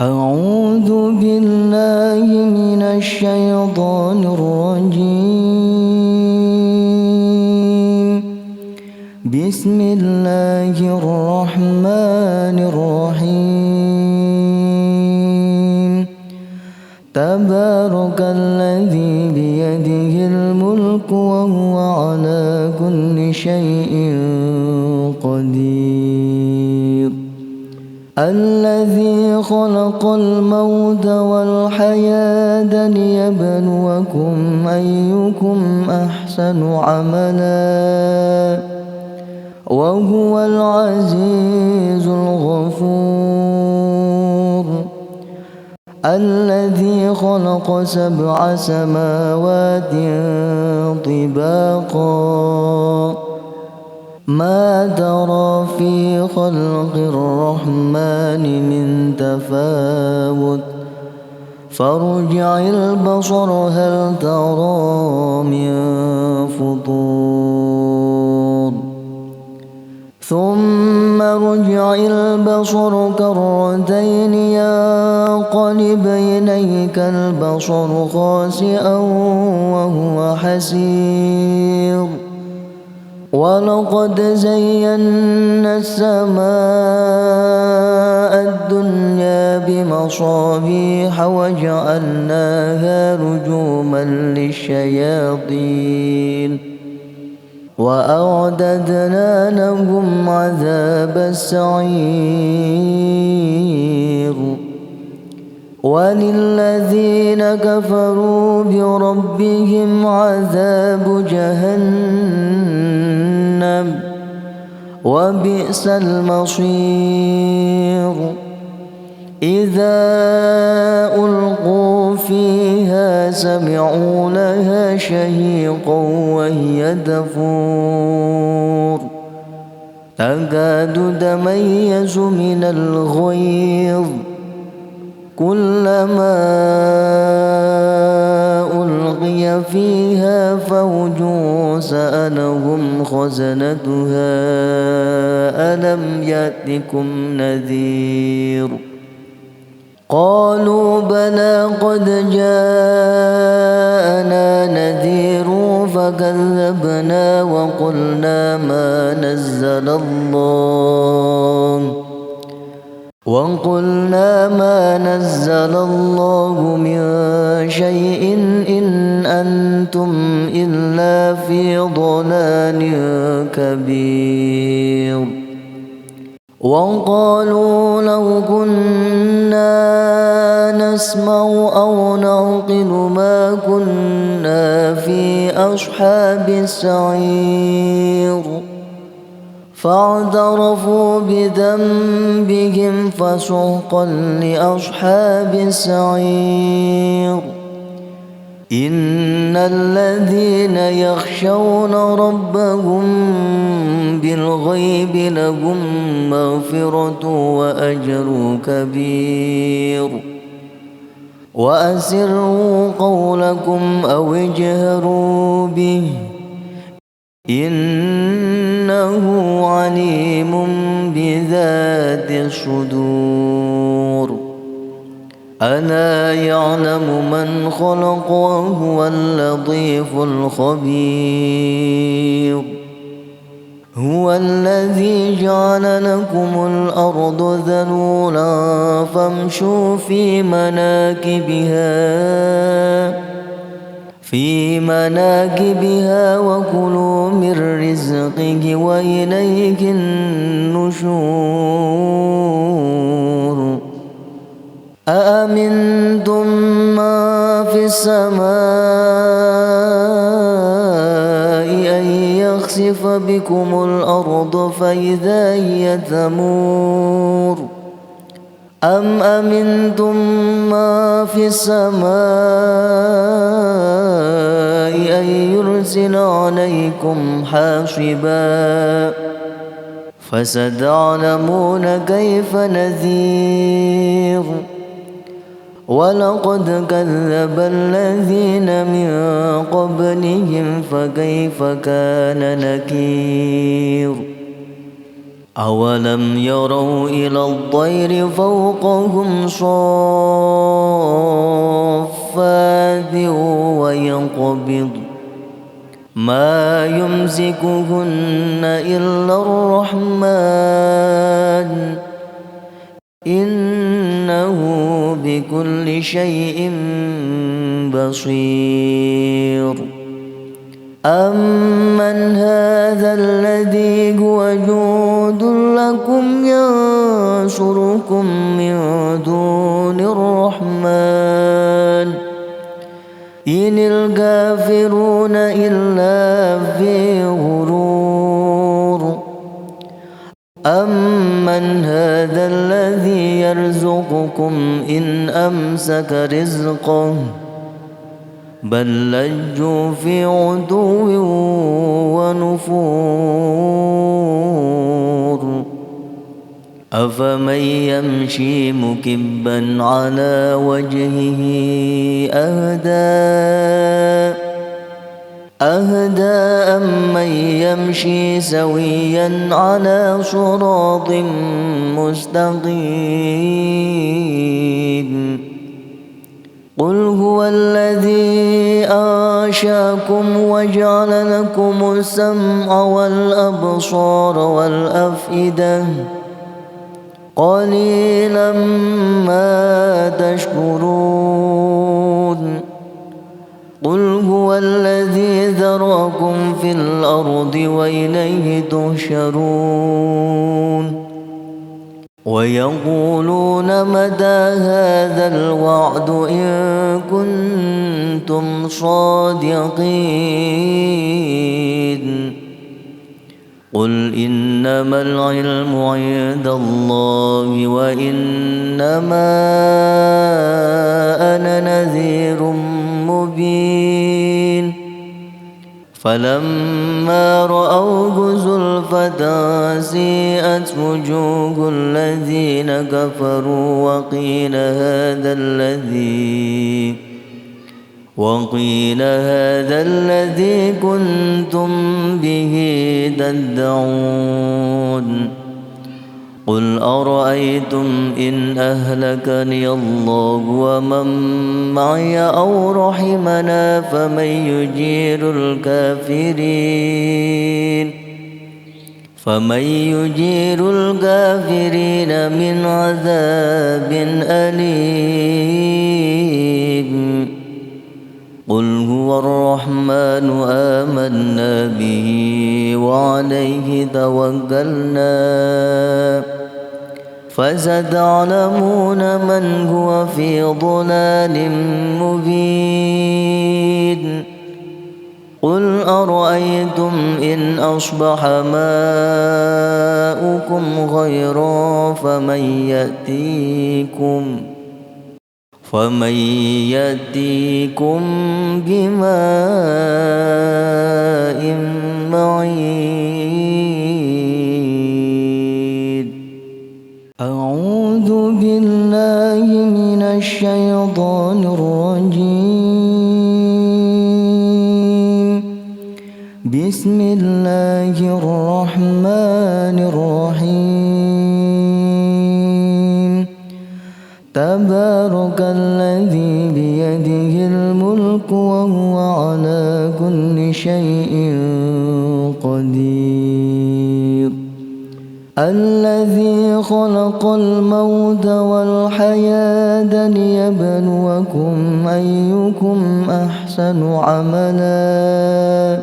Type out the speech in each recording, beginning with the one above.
أعوذ بالله من الشيطان الرجيم. بسم الله الرحمن الرحيم. تبارك الذي بيده الملك وهو على كل شيء قدير. الذي خلق الموت والحياة ليبلوكم أيكم أحسن عملا وهو العزيز الغفور. الذي خلق 7 سماوات طباقا ما ترى في خلق الرحمن من تفاوت فارجع البصر هل ترى من فطور ثم ارجع البصر كرتين ينقلب إليك البصر خاسئا وهو حسير. ولقد زينا السماء الدنيا بمصابيح وجعلناها رجوما للشياطين وأعددنا لهم عذاب السعير. وللذين كفروا بربهم عذاب جهنم وبئس المصير. إذا ألقوا فيها سمعوا لها شهيقا وهي تفور تكاد تميز من الغيظ كلما ألقي فيها فوج سألهم خزنتها ألم يأتكم نذير قالوا بلى قد جاءنا نذير فكذبنا وقلنا ما نزل الله من شيء إن أنتم إلا في ضلال كبير. وقالوا لو كنا نسمع أو نعقل ما كنا في أصحاب السعير فاعترفوا بذنبهم فسحقا لأصحاب السعير. إن الذين يخشون ربهم بالغيب لهم مغفرة وأجر كبير. وأسروا قولكم أو اجهروا به إنه عليم بذات الصدور. ألا يعلم من خلق وهو اللطيف الخبير. هو الذي جعل لكم الأرض ذلولا فامشوا في مناكبها وكلوا من رزقه وإليه النشور. أأمنتم ما في السماء أن يخسف بكم الأرض فإذا هي تمور أم أمنتم ما في السماء أن يرسل عليكم حاصبا فستعلمون كيف نذير. ولقد كذب الذين من قبلهم فكيف كان نكير. أولم يروا إلى الطير فوقهم صافات ويقبض ما يمسكهن إلا الرحمن إنه بكل شيء بصير أمن هذا الذي هو جند لكم ينصركم من دون الرحمن إن الكافرون إلا في غرور أمن هذا الذي يرزقكم إن أمسك رزقه بل لجوا في عتو ونفور أفمن يمشي مكبا على وجهه أهدى أمن يمشي سويا على صراط مستقيم قل هو الذي أنشأكم وجعل لكم السمع والأبصار والأفئدة قليلا ما تشكرون قل هو الذي ذرأكم في الأرض وإليه تحشرون ويقولون متى هذا الوعد إن كنتم صادقين قل إنما العلم عند الله وإنما أنا نذير مبين فلما رأوه زلفة سيئت وجوه الذين كفروا وقيل هذا الذي كنتم به تدعون قل أرأيتم إن أهلكني الله ومن معي أو رحمنا فمن يجير الكافرين من عذاب أليم قل هو الرحمن آمنا به وعليه توكلنا فستعلمون من هو في ضلال مبين قل أرأيتم إن أصبح ماؤكم غيرا فمن يأتيكم بماء معين أعوذ بالله من الشيطان الرجيم بسم الله الرحمن الرحيم تبارك الذي بيده الملك وهو على كل شيء قدير الذي خلق الموت والحياة ليبلوكم أيكم أحسن عملا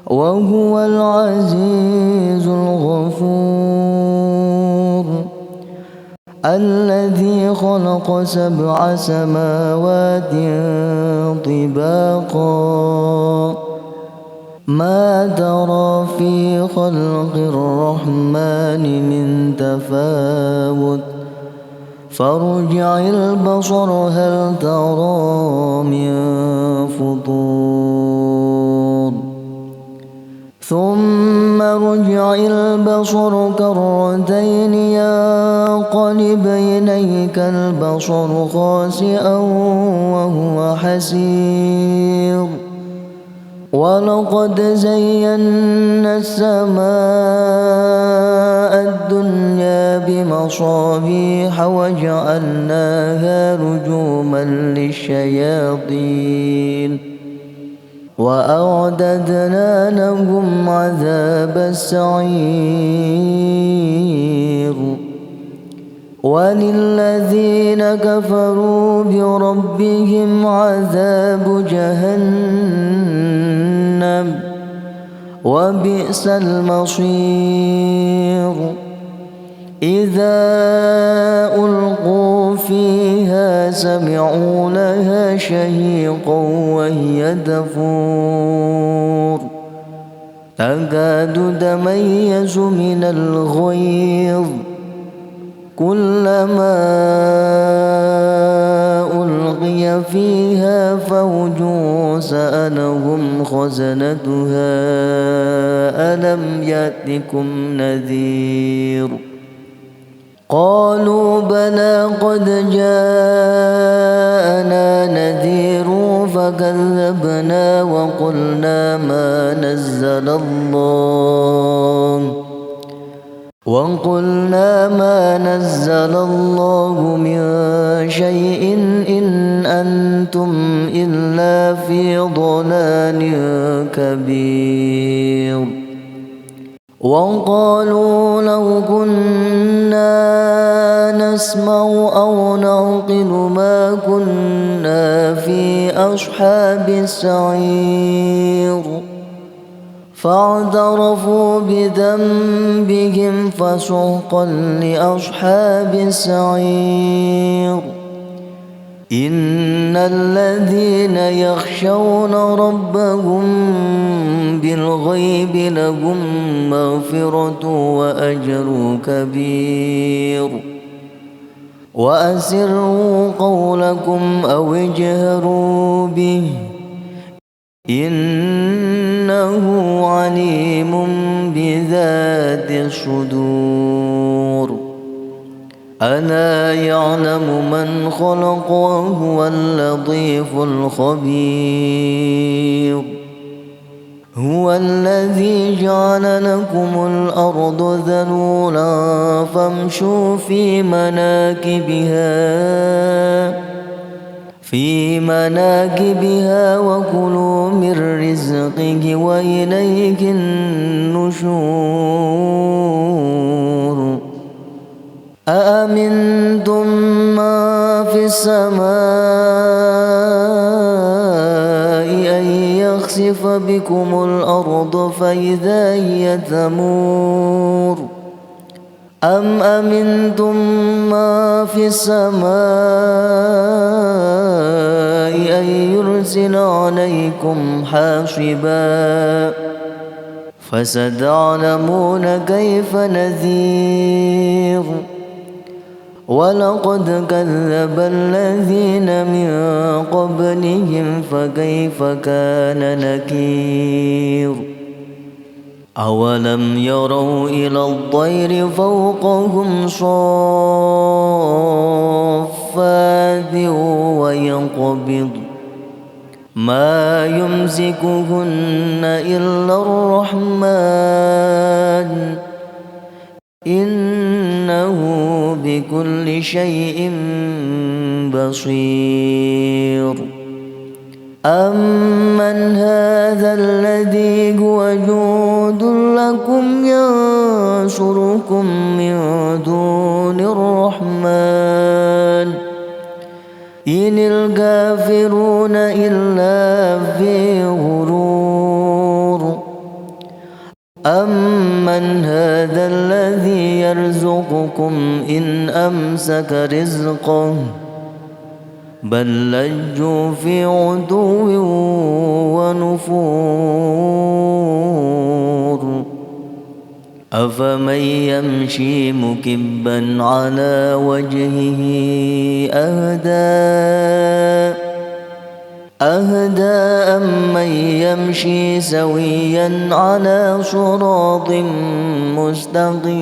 وهو العزيز الغفور الذي خلق 7 سماوات طباقا ما ترى في خلق الرحمن من تفاوت فارجع البصر هل ترى من فطور ثم ارجع البصر كرتين ينقلب إليك البصر خاسئا وهو حسير ولقد زينا السماء الدنيا بمصابيح وجعلناها رجوما للشياطين وأعددنا لهم عذاب السعير وللذين كفروا بربهم عذاب جهنم وبئس المصير إذا ألقوا فيها سمعوا لها شهيقا وهي تفور تكاد تميز من الغيظ كلما ألقي فيها فوج سألهم خزنتها ألم يأتكم نذير قالوا بلى قد جاءنا نذير فكذبنا وقلنا ما نزل الله من شيء إن أنتم إلا في ضلال كبير وقالوا لو كنا نسمع أو نعقل ما كنا في أصحاب السعير فاعترفوا بذنبهم فسحقا لأصحاب السعير إن الذين يخشون ربهم بالغيب لهم مغفرة وأجر كبير وأسروا قولكم أو اجهروا به إنه عليم بذات الصدور ألا يعلم من خلق وهو اللطيف الخبير هو الذي جعل لكم الأرض ذلولا فامشوا في مناكبها وكلوا من رزقه وإليه النشور أأمنتم ما في السماء أن يخسف بكم الأرض فإذا هي تمور أم أمنتم ما في السماء أن يرسل عليكم حاصبا فستعلمون كيف نذير ولقد كذب الذين من قبلهم فكيف كان نكير أولم يروا إلى الطير فوقهم صافات ويقبض ما يمسكهن إلا الرحمن إنه بكل شيء بصير أمن هذا الذي هو جند لكم ينصركم من دون الرحمن إن الكافرون إلا في غرور أمن هذا الذي يرزقكم إن أمسك رزقه بل لجوا في عتو ونفور أفمن يمشي مكبا على وجهه أهدى أمن يمشي سويا على صراط مستقيم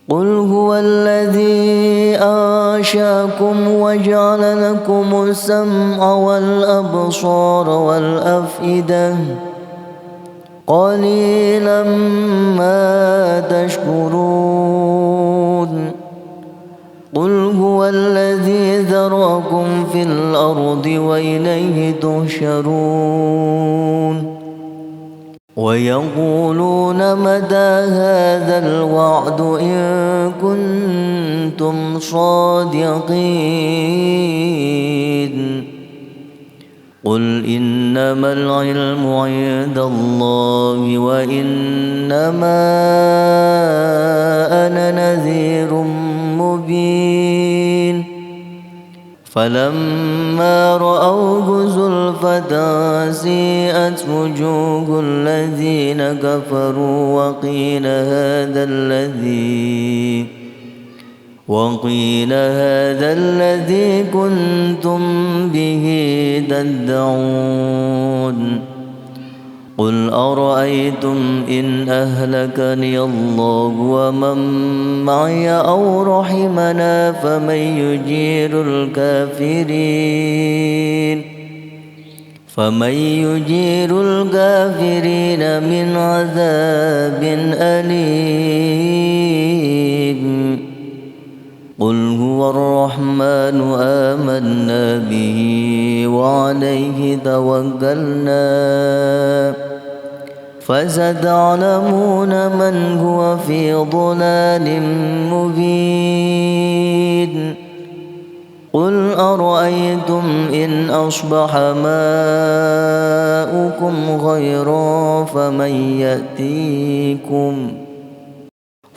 قل هو الذي أنشأكم وجعل لكم السمع والأبصار والأفئدة قليلا ما تشكرون قل هو الذي ذرأكم في الأرض وإليه تحشرون ويقولون متى هذا الوعد إن كنتم صادقين قل إنما العلم عند الله وإنما أنا نذير مبين فلما رأوه زلفة سيئت وجوه الذين كفروا وقيل هذا الذي كنتم به تدعون قل أرأيتم إن أهلكني الله ومن معي أو رحمنا فمن يجير الكافرين من عذاب أليم قل هو الرحمن آمنا به وعليه توكلنا فستعلمون من هو في ضلال مبين قل أرأيتم إن أصبح ماؤكم غيرا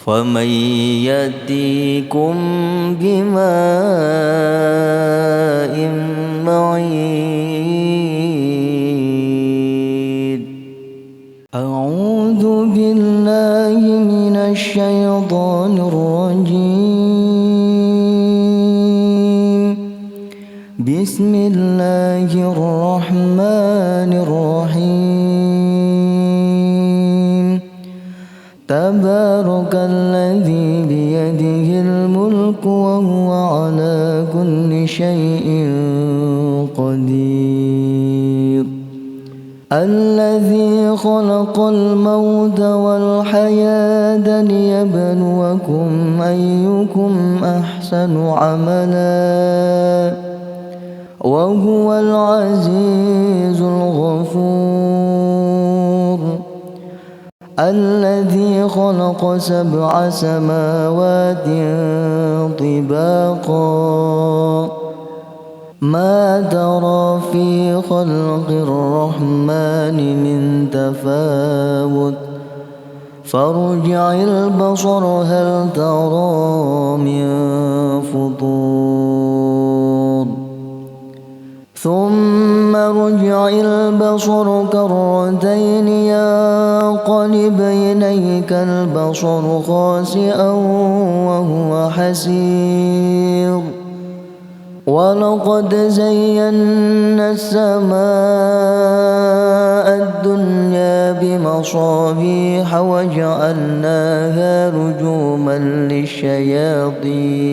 فمن يأتيكم بماء معين أعوذ بالله من الشيطان الرجيم بسم الله الرحمن الرحيم تبارك الذي بيده الملك وهو على كل شيء قدير الذي خلق الموت والحياة ليبلوكم أيكم أحسن عملا وهو العزيز الغفور الذي خلق 7 سماوات طباقا ما ترى في خلق الرحمن من تفاوت فارجع البصر هل ترى من فطور ثم ارجع البصر كرتين ينقلب إليك البصر خاسئا وهو حسير ولقد زينا السماء الدنيا بمصابيح وجعلناها رجوما للشياطين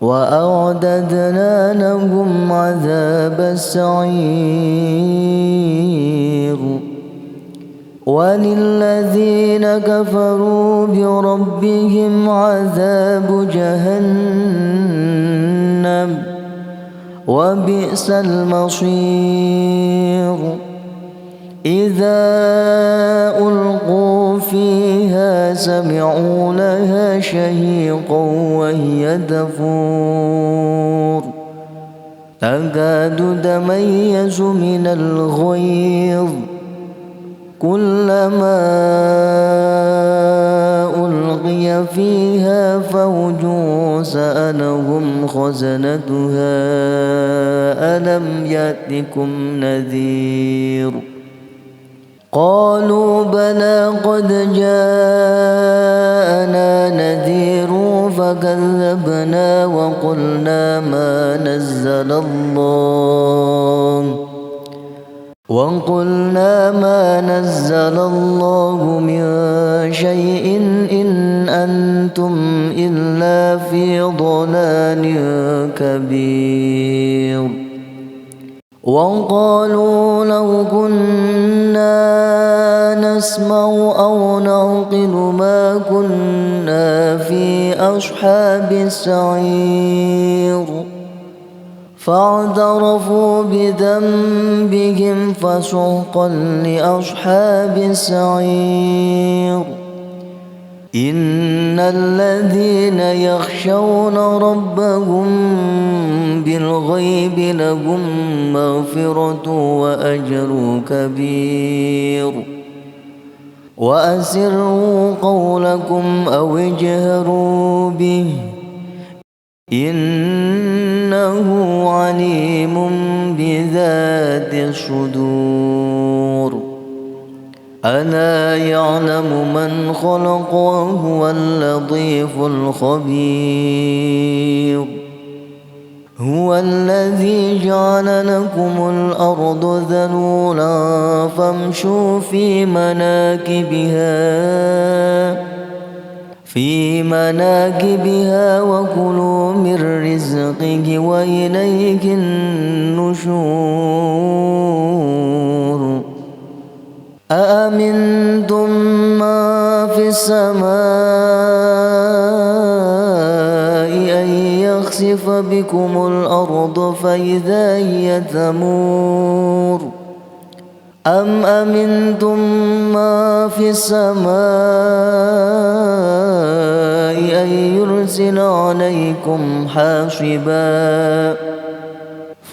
وأعددنا لهم عذاب السعير وللذين كفروا بربهم عذاب جهنم وبئس المصير إذا ألقوا فيها سمعوا لها شهيقا وهي تفور تكاد تميز من الغيظ كلما ألقي فيها فوج سألهم خزنتها ألم يأتكم نذير قالوا بلى قد جاءنا نذير فكذبنا وقلنا ما نزل الله من شيء إن أنتم إلا في ضلال كبير وقالوا لو كنا نسمع أو نعقل ما كنا في أصحاب السعير فاعترفوا بذنبهم فسحقا لأصحاب السعير إن الذين يخشون ربهم بالغيب لهم مغفرة وأجر كبير وأسروا قولكم أو اجهروا به إنه عليم بذات الصدور ألا يعلم من خلق وهو اللطيف الخبير هو الذي جعل لكم الأرض ذلولا فامشوا في مناكبها وكلوا من رزقه وإليه النشور أأمنتم ما في السماء أن يخسف بكم الأرض فإذا هي تمور أم أمنتم ما في السماء أن يرسل عليكم حاصبا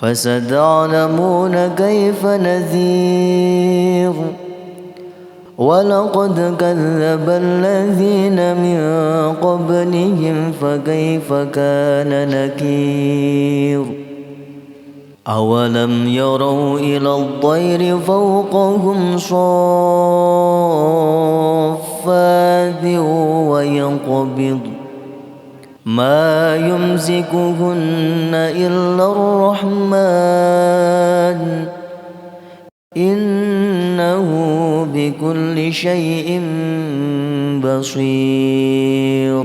فستعلمون كيف نذير ولقد كذب الذين من قبلهم فكيف كان نكير أولم يروا إلى الطير فوقهم صافات ويقبض ما يمسكهن إلا الرحمن إنه بكل شيء بصير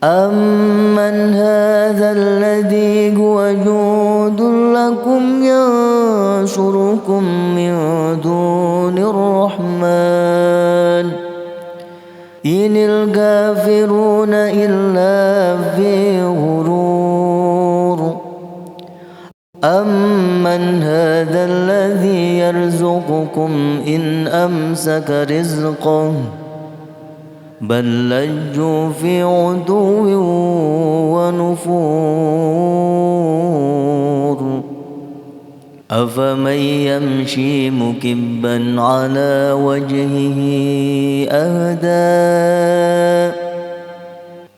أمن هذا الذي هو جود لكم ينصركم من دون الرحمن إن الكافرون إلا في غرور أمن هذا الذي يرزقكم إن أمسك رزقه بل لجوا في عتو ونفور أفمن يمشي مكبا على وجهه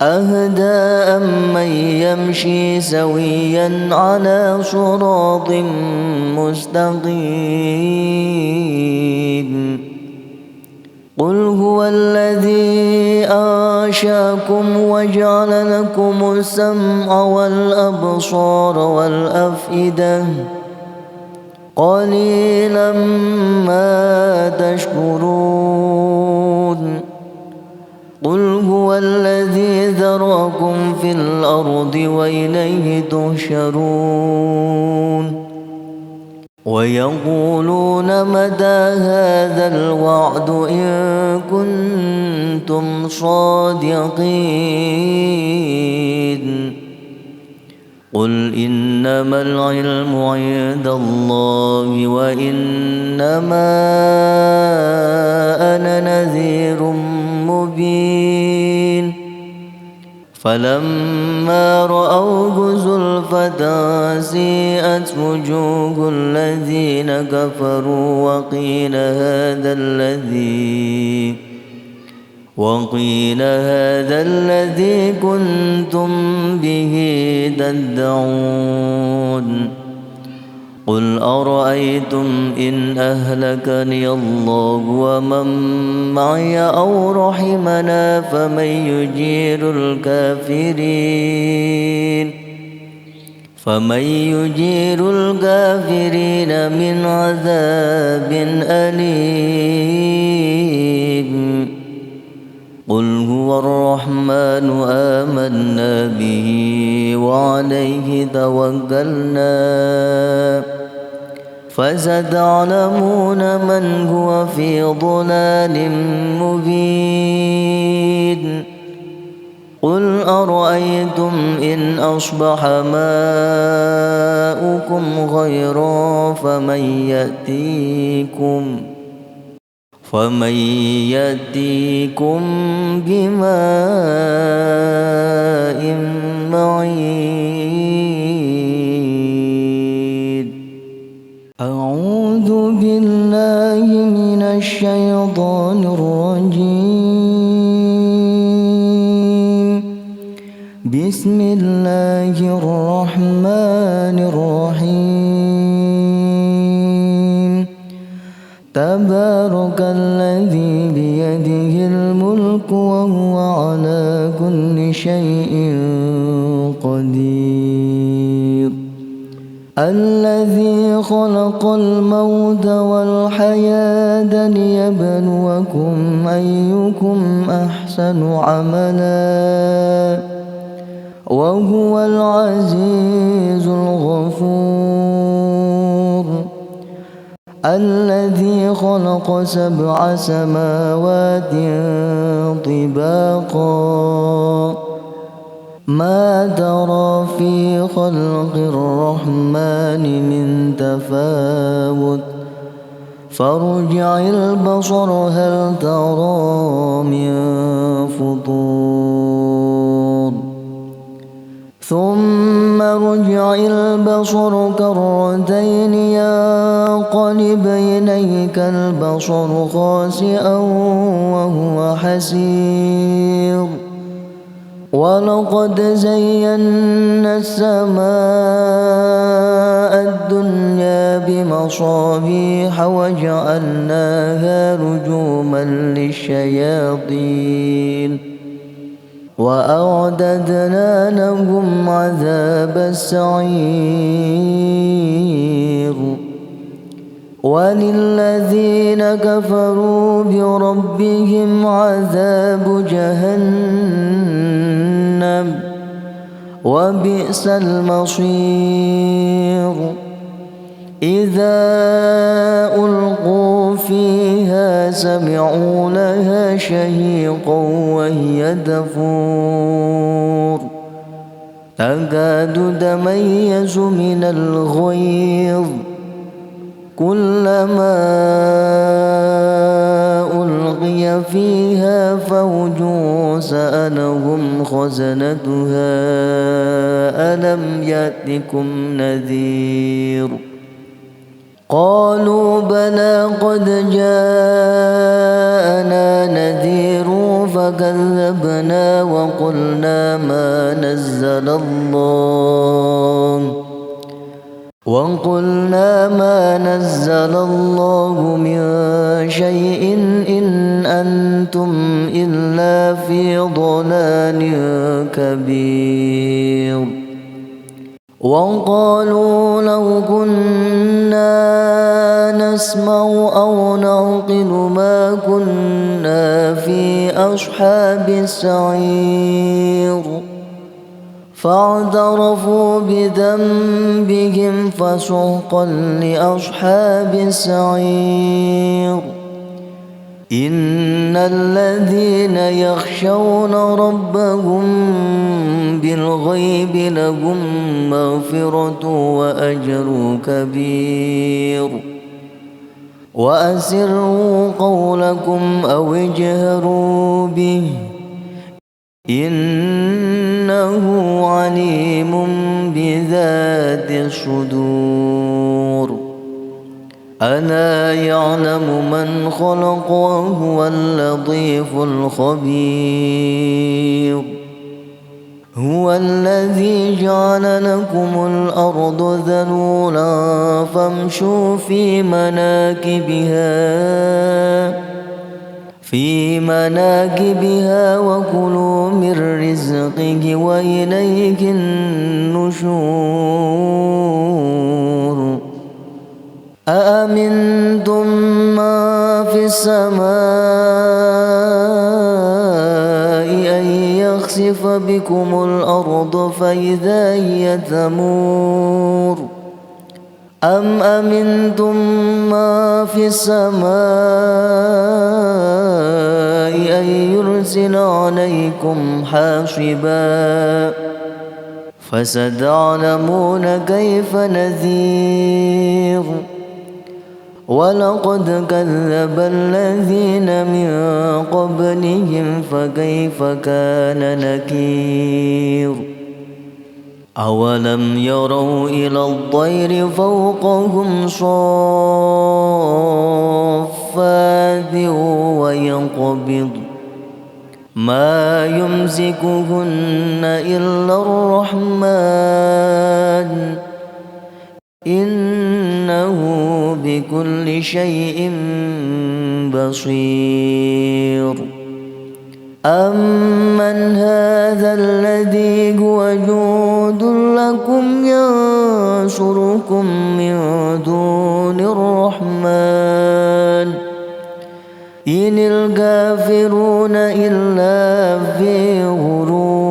أهدى أمن يمشي سويا على صراط مستقيم قل هو الذي أنشأكم وجعل لكم السمع والأبصار والأفئدة قليلا ما تشكرون قل هو الذي ذرأكم في الأرض وإليه تحشرون ويقولون متى هذا الوعد إن كنتم صادقين قل إنما العلم عند الله وإنما أنا نذير مبين فلما رأوه زلفة سيئت وجوه الذين كفروا وقيل هذا الذي كنتم به تدعون قل أرأيتم إن أهلكني الله ومن معي أو رحمنا فمن يجير الكافرين من عذاب أليم قل هو الرحمن آمنا به وعليه توكلنا فستعلمون من هو في ضلال مبين قل أرأيتم إن أصبح ماؤكم غيرا فمن يأتيكم بماء معين أعوذ بالله من الشيطان الرجيم بسم الله الرحمن الرحيم تبارك الذي بيده الملك وهو على كل شيء قدير الذي خلق الموت والحياة ليبلوكم أيكم أحسن عملا وهو العزيز الغفور الذي خلق 7 سماوات طباقا ما ترى في خلق الرحمن من تفاوت فارجع البصر هل ترى من فطور ثم ارجع البصر كرتين ينقلب إليك البصر خاسئا وهو حسير ولقد زينا السماء الدنيا بمصابيح وجعلناها رجوما للشياطين وأعددنا لهم عذاب السعير وللذين كفروا بربهم عذاب جهنم وبئس المصير إذا ألقوا فيها سمعوا لها شهيقا وهي تفور تكاد تميز من الغيظ كلما ألقي فيها فوج سألهم خزنتها ألم يأتكم نذير قالوا بلى قد جاءنا نذير فكذبنا وقلنا ما نزل الله من شيء إن أنتم إلا في ضلال كبير وقالوا لو كنا نسمع أو نعقل ما كنا في أصحاب السعير فاعترفوا بذنبهم فسحقا لأصحاب السعير إن الذين يخشون ربهم بالغيب لهم مغفرة وأجر كبير وأسروا قولكم أو اجهروا به إنه عليم بذات الصدور ألا يعلم من خلق وهو اللطيف الخبير هو الذي جعل لكم الأرض ذلولا فامشوا في مناكبها وكلوا من رزقه وإليه النشور أأمنتم ما في السماء يخسف بكم الأرض فإذا هي تمور أم أمنتم ما في السماء أن يرسل عليكم حاصبا فستعلمون كيف نذير ولقد كذب الذين من قبلهم فكيف كان نكير أولم يروا إلى الطير فوقهم صافات ويقبض ما يمسكهن إلا الرحمن إنه بكل شيء بصير أمن هذا الذي هو جند لكم ينصركم من دون الرحمن إن الكافرون إلا في غرور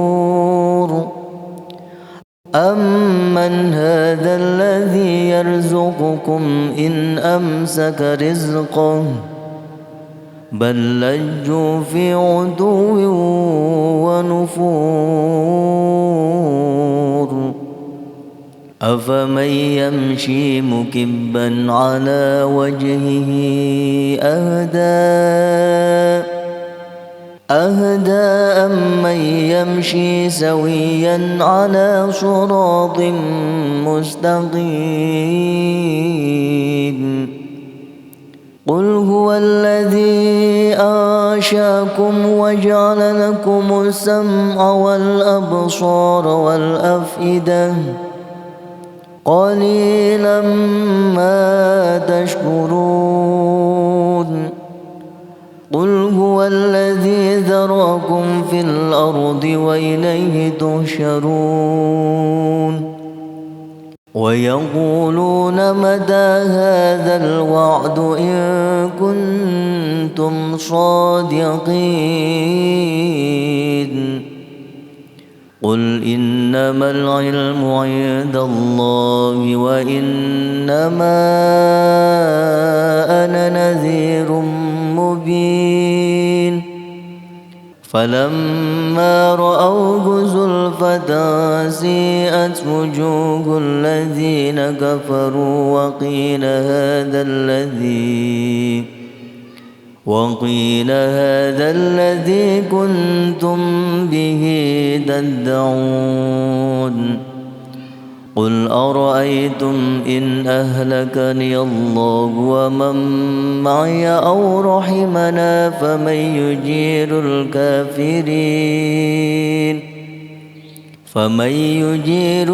أمن هذا الذي يرزقكم إن أمسك رزقه بل لجوا في عتو ونفور أفمن يمشي مكبا على وجهه أهدى أمن يمشي سويا على صراط مستقيم قل هو الذي أنشأكم وجعل لكم السمع والأبصار والأفئدة قليلا ما تشكرون قل هو الذي ذرأكم في الأرض وإليه تحشرون ويقولون متى هذا الوعد إن كنتم صادقين قل إنما العلم عند الله وإنما أنا نذير مبين فلما رأوه زلفة سيئت وجوه الذين كفروا وقيل هذا الذي كنتم به تدعون قل أرأيتم إن أهلكني الله ومن معي أو رحمنا فمن يجير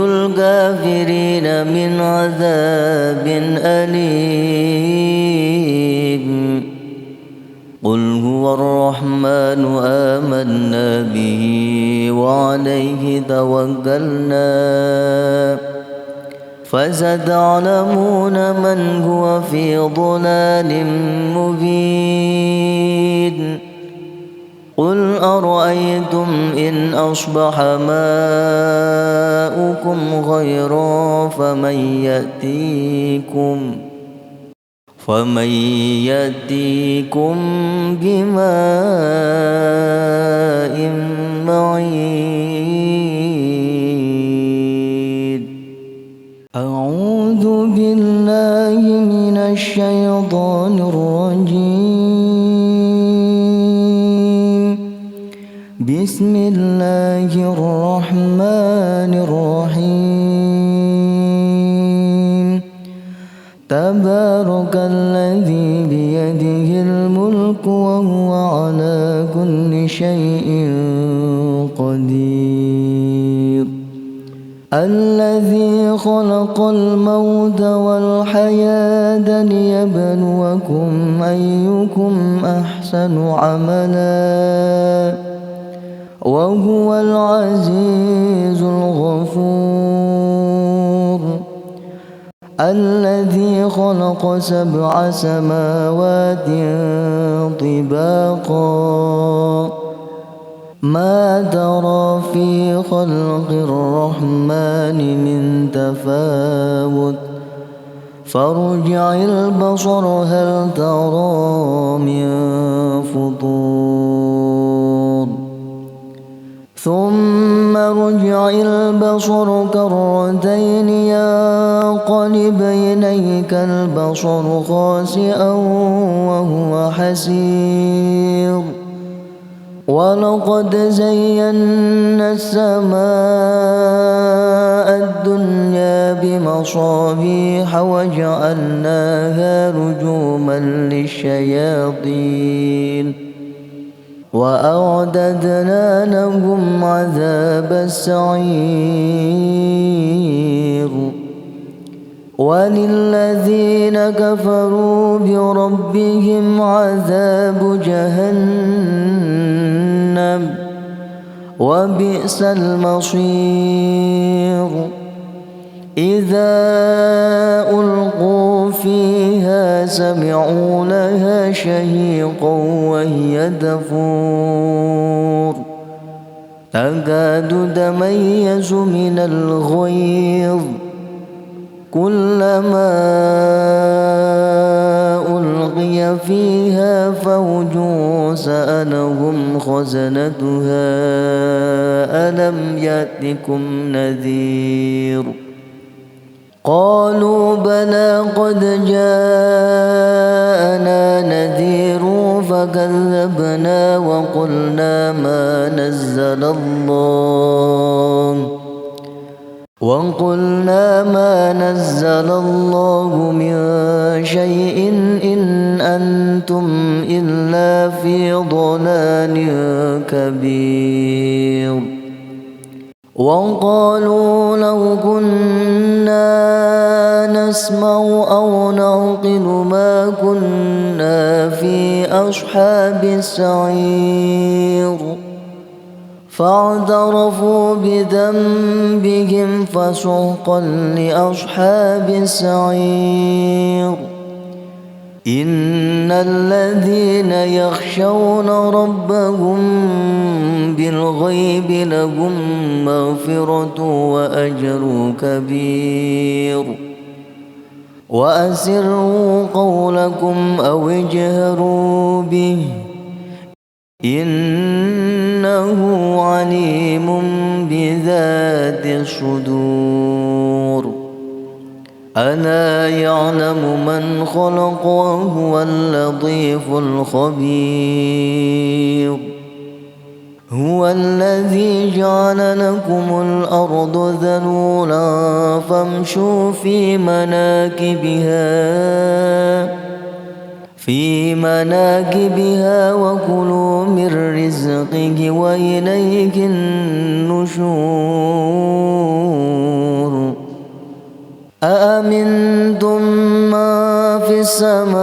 الكافرين من عذاب أليم قل هو الرحمن آمنا به وعليه توكلنا فستعلمون من هو في ضلال مبين قل أرأيتم إن أصبح ماؤكم غيرا فمن يأتيكم بماء معين أعوذ بالله من الشيطان الرجيم بسم الله الرحمن الرحيم تبارك الذي بيده الملك وهو على كل شيء قدير الذي خلق الموت والحياة ليبلوكم أيكم أحسن عملا وهو العزيز الغفور الذي خلق 7 سماوات طباقا ما ترى في خلق الرحمن من تفاوت فارجع البصر هل ترى من فطور ثم ارجع البصر كرتين ينقلب إليك البصر خاسئا وهو حسير ولقد زينا السماء الدنيا بمصابيح وجعلناها رجوما للشياطين وأعددنا لهم عذاب السعير وللذين كفروا بربهم عذاب جهنم وبئس المصير إذا ألقوا فيها سمعوا لها شهيقا وهي تفور تكاد تميز من الغيظ كلما ألقي فيها فوج سألهم خزنتها ألم يأتكم نذير قالوا بلى قد جاءنا نذير فكذبنا وقلنا ما نزل الله من شيء إن أنتم إلا في ضلال كبير وقالوا لو كنا نسمع أو نعقل ما كنا في أصحاب السعير فاعترفوا بذنبهم فسحقا لأصحاب السعير إن الذين يخشون ربهم بالغيب لهم مغفرة وأجر كبير وأسروا قولكم أو اجهروا به إنه عليم بذات الصدور ألا يعلم من خلق وهو اللطيف الخبير هو الذي جعل لكم الأرض ذلولا فامشوا في مناكبها وكلوا من رزقه وإليه النشور أأمنتم ما في السماء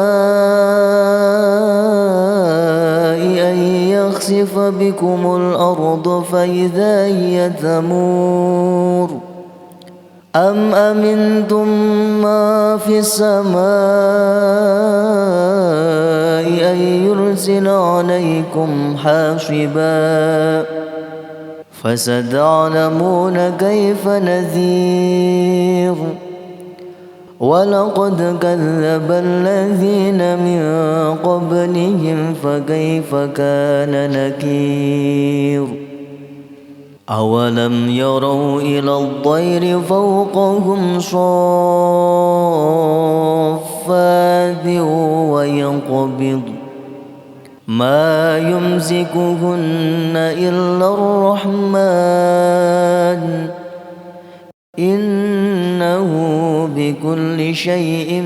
أن يخسف بكم الأرض فإذا هي تمور أم أمنتم ما في السماء أن يرسل عليكم حاصبا فستعلمون كيف نذير ولقد كذب الذين من قبلهم فكيف كان نكير أولم يروا إلى الطير فوقهم صافات ويقبض ما يمسكهن إلا الرحمن إنه بكل شيء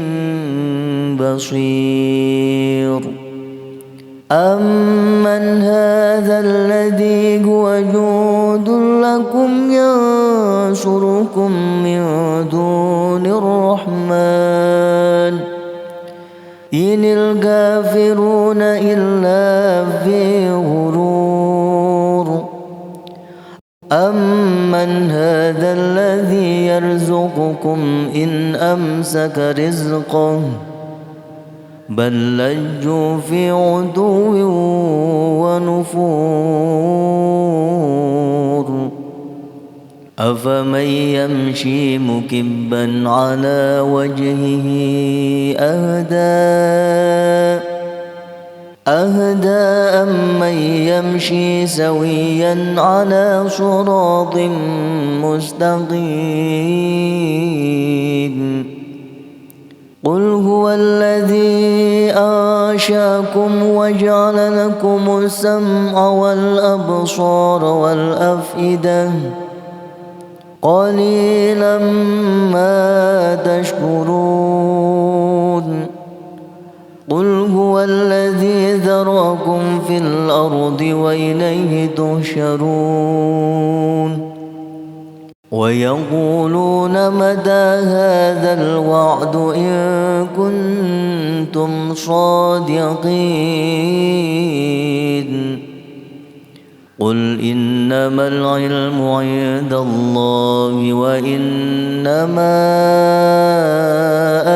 بصير أمن هذا الذي هو جند لكم ينصركم من دون الرحمن إن الكافرون إلا في غرور أمن هذا الذي يرزقكم إن أمسك رزقه بل لجوا في عتو ونفور أفمن يمشي مكبا على وجهه أهدى أمن يمشي سويا على صراط مستقيم قل هو الذي أنشأكم وجعل لكم السمع والأبصار والأفئدة قليلا ما تشكرون قل هو الذي ذرأكم في الأرض وإليه تحشرون ويقولون متى هذا الوعد إن كنتم صادقين قل إنما العلم عند الله وإنما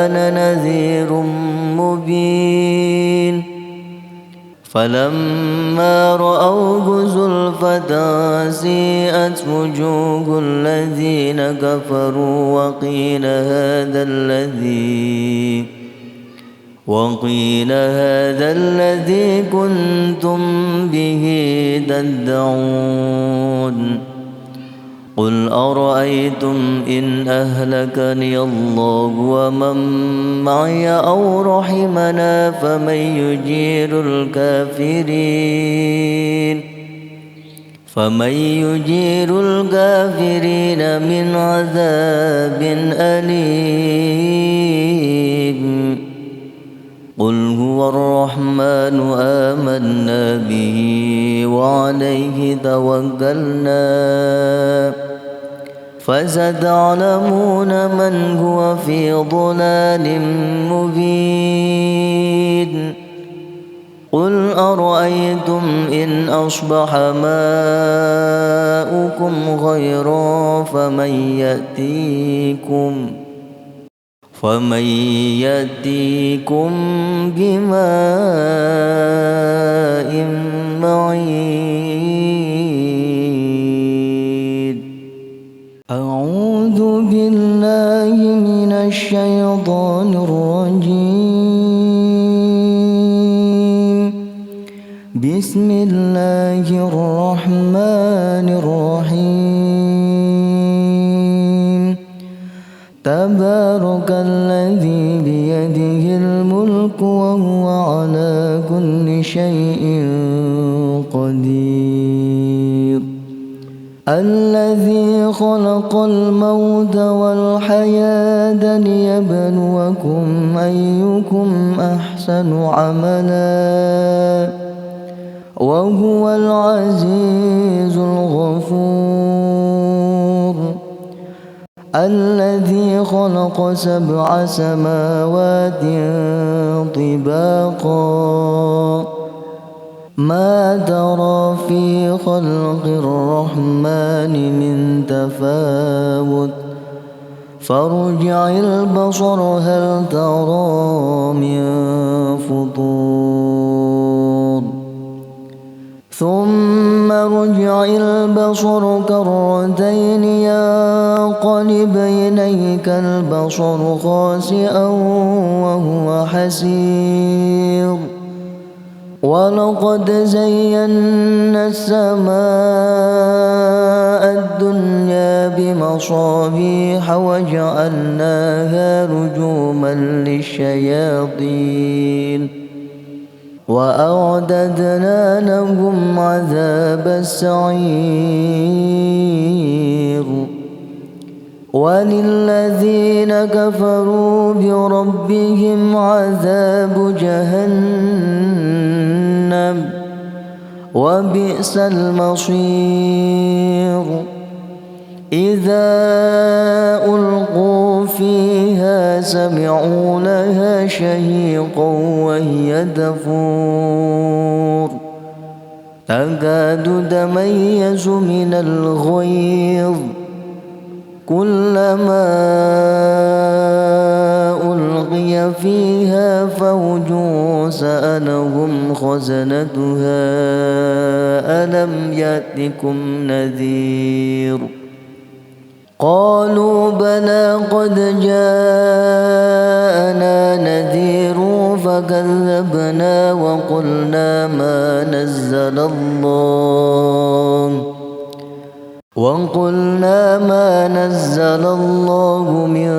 أنا نذير مبين فلما رأوه زلفة سيئت وجوه الذين كفروا وقيل هذا الذي كنتم به تدعون قل أرأيتم إن أهلكني الله ومن معي أو رحمنا فمن يجير الكافرين من عذاب أليم قل هو الرحمن آمنا به وعليه توكلنا فستعلمون من هو في ضلال مبين قل أرأيتم إن أصبح ماؤكم غيرا فمن يأتيكم بماء معين أعوذ بالله من الشيطان الرجيم بسم الله الرحمن الرحيم تبارك الذي بيده الملك وهو على كل شيء قدير الذي خلق الموت والحياة ليبلوكم أيكم أحسن عملا وهو العزيز الغفور الذي خلق 7 سماوات طباقا ما ترى في خلق الرحمن من تفاوت فارجع البصر هل ترى من فطور ثم ارجع البصر كرتين ينقلب إليك البصر خاسئا وهو حسير ولقد زينا السماء الدنيا بمصابيح وجعلناها رجوما للشياطين وأعددنا لهم عذاب السعير وللذين كفروا بربهم عذاب جهنم وبئس المصير إذا ألقوا فيها سمعوا لها شهيقا وهي تفور تكاد تميز من الغيظ كلما ألقي فيها فوج سألهم خزنتها ألم يأتكم نذير قالوا بلى قد جاءنا نذير فكذبنا وقلنا ما نزل الله من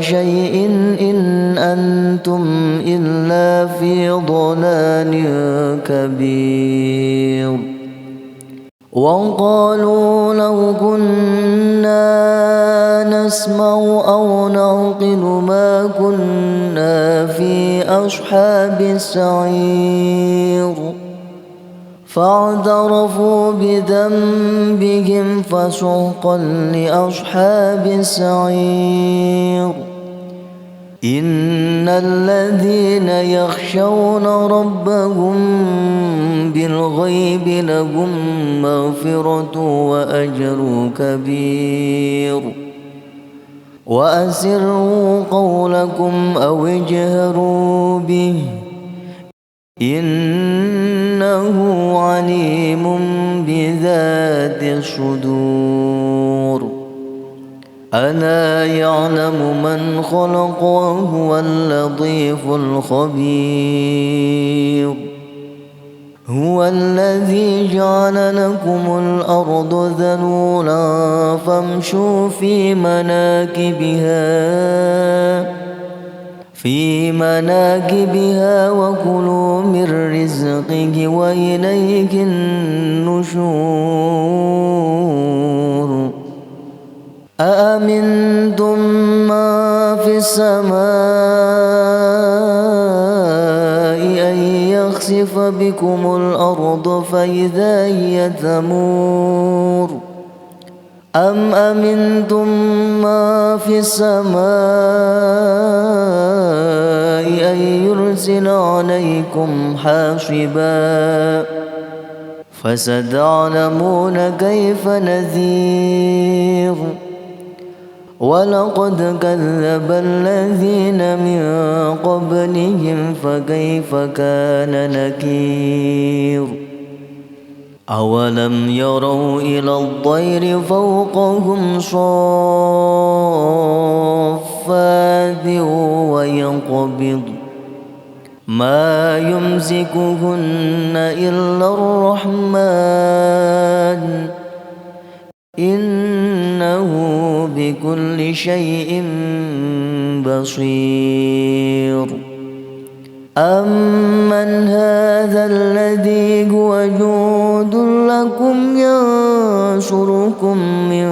شيء إن أنتم إلا في ضلال كبير وقالوا لو كنا نسمع أو نعقل ما كنا في أصحاب السعير فاعترفوا بذنبهم فسحقا لأصحاب السعير إن الذين يخشون ربهم بالغيب لهم مغفرة وأجر كبير وأسروا قولكم أو اجهروا به إنه عليم بذات الصدور ألا يعلم من خلق وهو اللطيف الخبير هو الذي جعل لكم الأرض ذلولا فامشوا في مناكبها وكلوا من رزقه وإليه النشور أأمنتم ما في السماء أن يخسف بكم الأرض فإذا هي تمور أم أمنتم ما في السماء أن يرسل عليكم حاصبا فستعلمون كيف نذير ولقد كذب الذين من قبلهم فكيف كان نكير أولم يروا إلى الطير فوقهم صافات ويقبض ما يمسكهن إلا الرحمن إنه بكل شيء بصير أمن هذا الذي هو جند لكم ينصركم من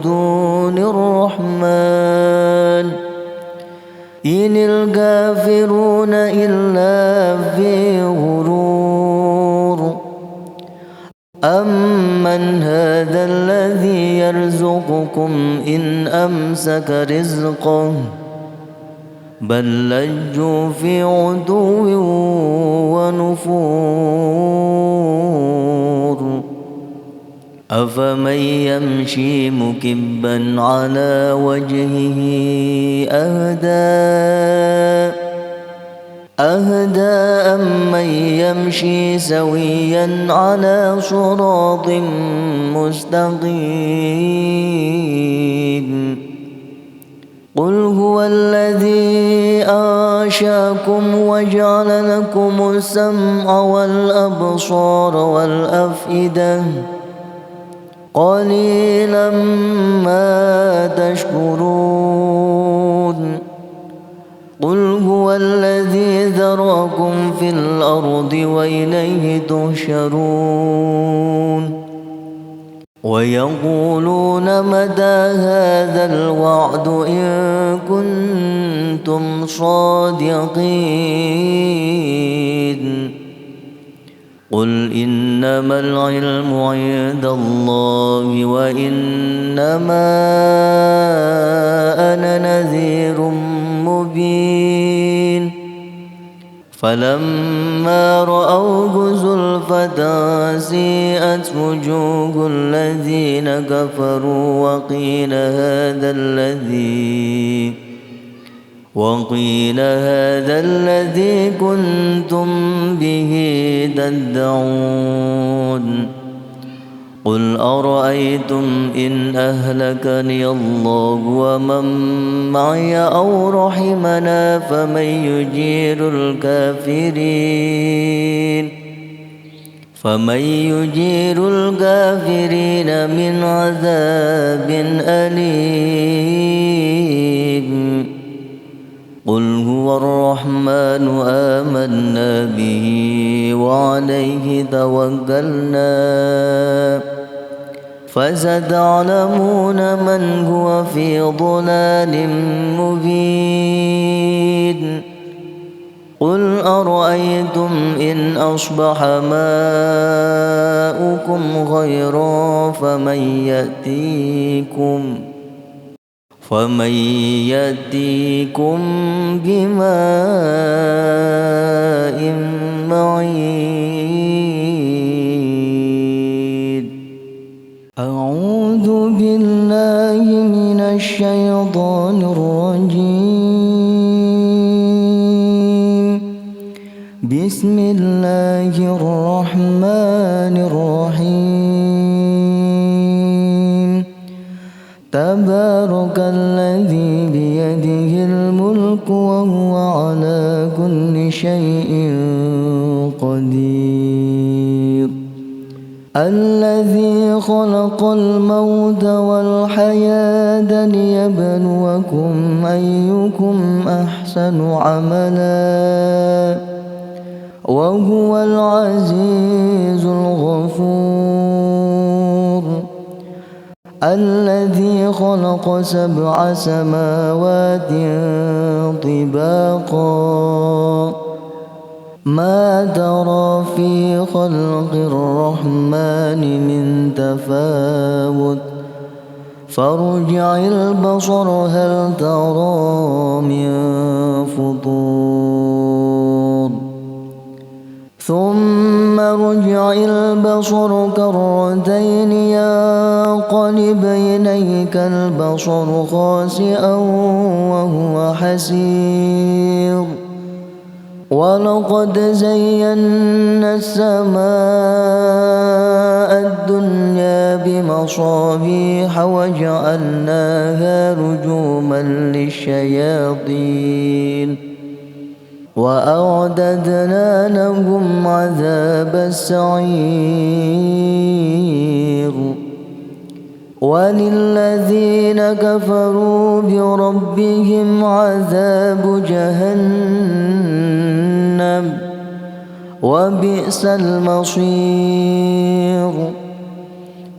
دون الرحمن إن الكافرون إلا في غرور أمن هذا الذي يرزقكم إن أمسك رزقه بل لجوا في عتو ونفور أفمن يمشي مكبا على وجهه أهدى أمن يمشي سويا على صراط مستقيم قل هو الذي أنشأكم وجعل لكم السمع والأبصار والأفئدة قليلا ما تشكرون قل هو الذي ذرأكم في الأرض وإليه تحشرون ويقولون متى هذا الوعد إن كنتم صادقين قل إنما العلم عند الله وإنما أنا نذير مبين فلما رأوه زلفة سيئت وجوه الذين كفروا وقيل هذا الذي كنتم به تدعون قل أرأيتم إن أهلكني الله ومن معي أو رحمنا فمن يجير الكافرين من عذاب أليم قل هو الرحمن آمنا به وعليه توكلنا فستعلمون من هو في ضلال مبين قل أرأيتم إن أصبح ماؤكم غيرا فمن يأتيكم بماء معين أعوذ بالله من الشيطان الرجيم بسم الله الرحمن الرحيم تبارك الذي بيده الملك وهو على كل شيء قدير الذي خلق الموت والحياة ليبلوكم أيكم أحسن عملا وهو العزيز الغفور الذي خلق 7 سماوات طباقا ما ترى في خلق الرحمن من تفاوت فارجع البصر هل ترى من فطور ثم ارجع البصر كرتين ينقلب إليك البصر خاسئا وهو حسير ولقد زينا السماء الدنيا بمصابيح وجعلناها رجوما للشياطين وأعددنا لهم عذاب السعير وللذين كفروا بربهم عذاب جهنم وبئس المصير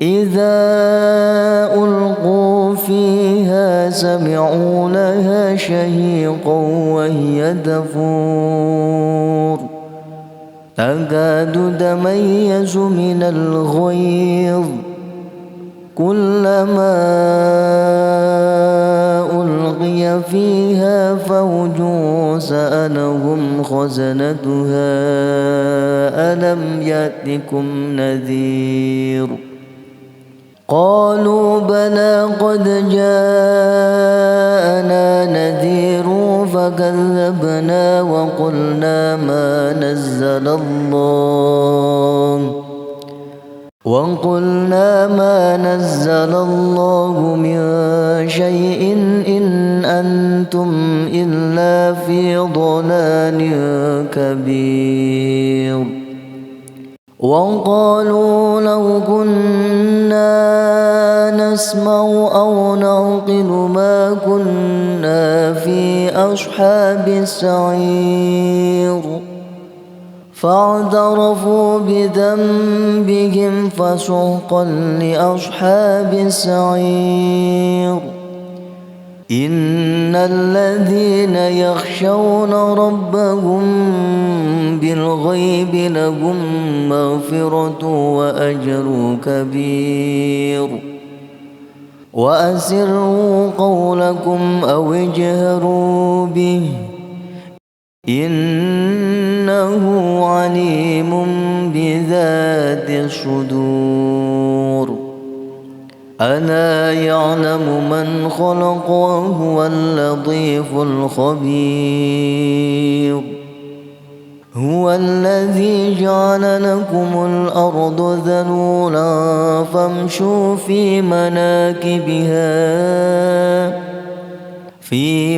إذا ألقوا فيها سمعوا لها شهيقا وهي تفور تكاد تميز من الغيظ كلما ألقي فيها فوج سألهم خزنتها ألم يأتكم نذير قالوا بلى قد جاءنا نذير فكذبنا وقلنا ما نزل الله من شيء إن أنتم إلا في ضلال كبير وقالوا لو كنا نسمع أو نعقل ما كنا في أصحاب السعير فاعترفوا بذنبهم فسحقا لأصحاب السعير إن الذين يخشون ربهم بالغيب لهم مغفرة وأجر كبير وأسروا قولكم أو اجهروا به إنه عليم بذات الصدور ألا يعلم من خلق وهو اللطيف الخبير هو الذي جعل لكم الأرض ذلولا فامشوا في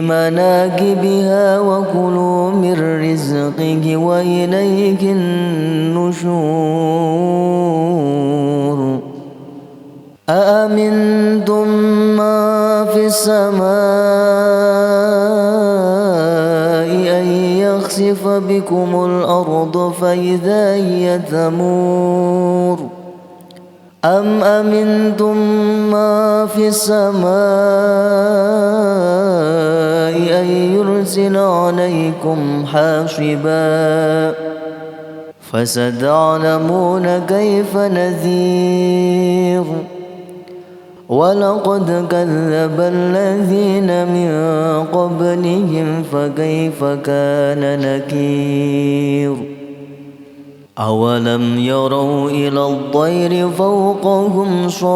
مناكبها وكلوا من رزقه وإليه النشور أأمنتم ما في السماء أن يخسف بكم الأرض فإذا هي تمور أم أمنتم ما في السماء أن يرسل عليكم حاصبا فستعلمون كيف نذير ولقد كذب الذين من قبلهم فكيف كان نكير أولم يروا إلى الطير فوقهم صافات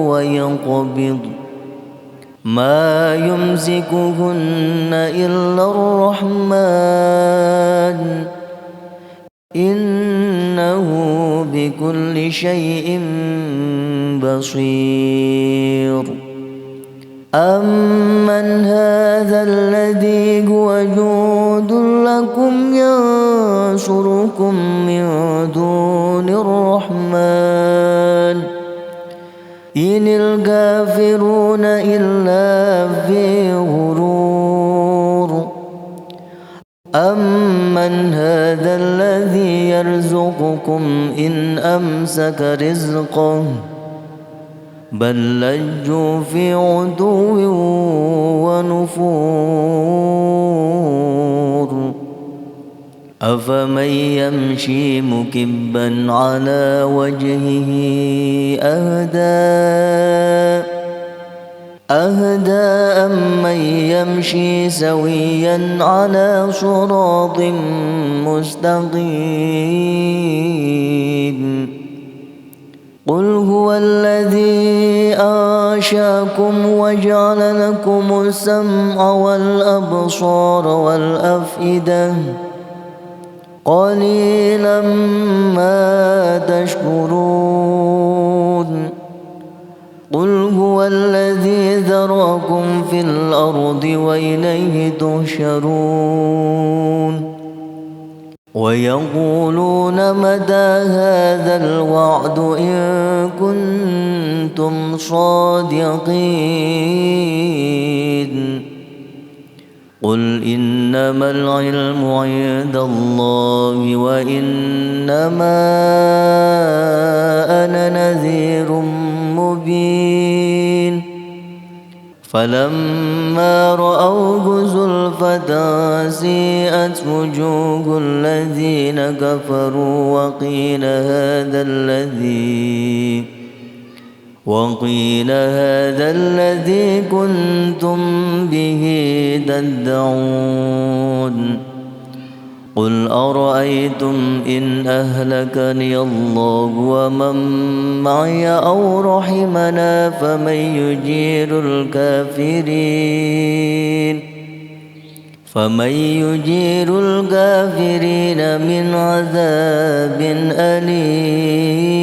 ويقبض ما يمسكهن إلا الرحمن إنه بكل شيء بصير أمن هذا الذي هو جند لكم ينصركم من دون الرحمن إن الكافرون إلا في غرور أمن هذا الذي يرزقكم إن أمسك رزقه بل لجوا في عتو ونفور أفمن يمشي مكبا على وجهه أهدى أمن يمشي سويا على صراط مستقيم قل هو الذي أنشأكم وجعل لكم السمع والأبصار والأفئدة قليلا ما تشكرون قل هو الذي ذرأكم في الأرض وإليه تحشرون ويقولون متى هذا الوعد إن كنتم صادقين قل إنما العلم عند الله وإنما أنا نذير مبين فلما رأوه زلفة سيئت وجوه الذين كفروا وقيل هذا الذي كنتم به تدعون قل أرأيتم إن أهلكني الله ومن معي أو رحمنا فمن يجير الكافرين من عذاب أليم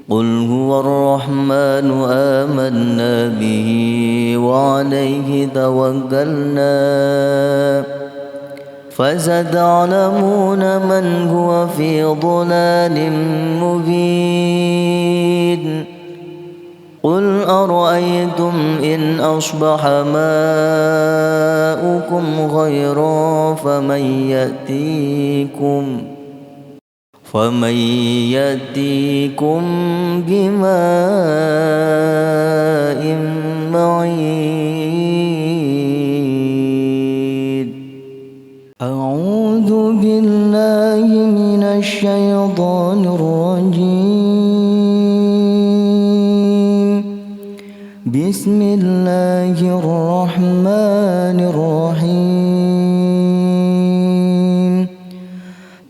قل هو الرحمن آمنا به وعليه توكلنا فستعلمون من هو في ضلال مبين قل أرأيتم إن أصبح ماؤكم غيرا فمن يأتيكم بماء معين أعوذ بالله من الشيطان الرجيم بسم الله الرحمن الرحيم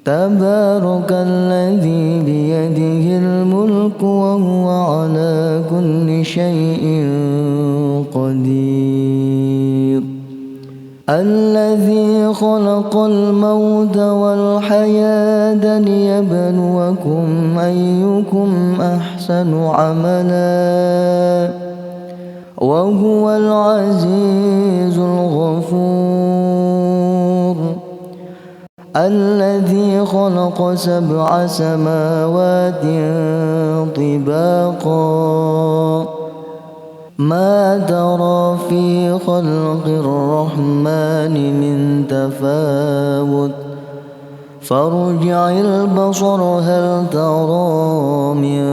تبارك الذي بيده الملك وهو على كل شيء قدير الذي خلق الموت والحياة ليبلوكم أيكم أحسن عملا وهو العزيز الغفور الذي خلق 7 سماوات طباقا ما ترى في خلق الرحمن من تفاوت فارجع البصر هل ترى من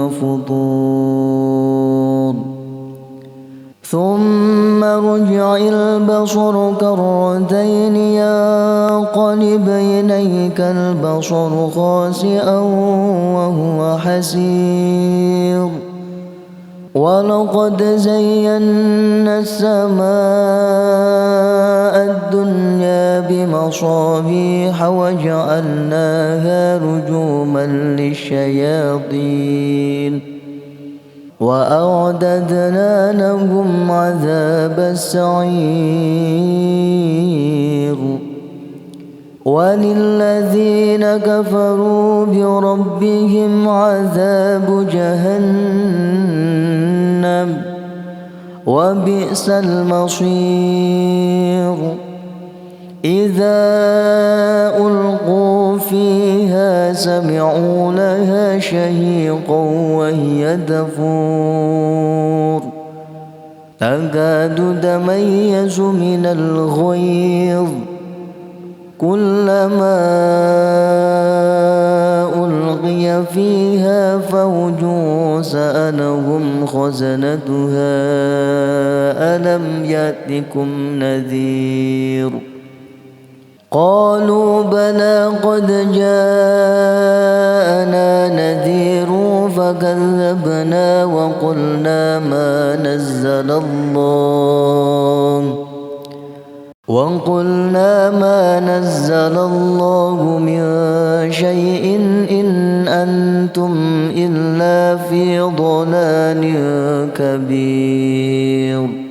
فطور ثم ارجع البصر كرتين ينقلب إليك البصر خاسئا وهو حسير ولقد زينا السماء الدنيا بمصابيح وجعلناها رجوما للشياطين وأعددنا لهم عذاب السعير وللذين كفروا بربهم عذاب جهنم وبئس المصير إذا ألقوا فيها سمعوا لها شهيقا وهي تفور تكاد تميز من الغيظ كلما ألقي فيها فوج سألهم خزنتها ألم يأتكم نذير قالوا بلى قد جاءنا نذير فكذبنا وقلنا ما نزل الله من شيء إن أنتم إلا في ضلال كبير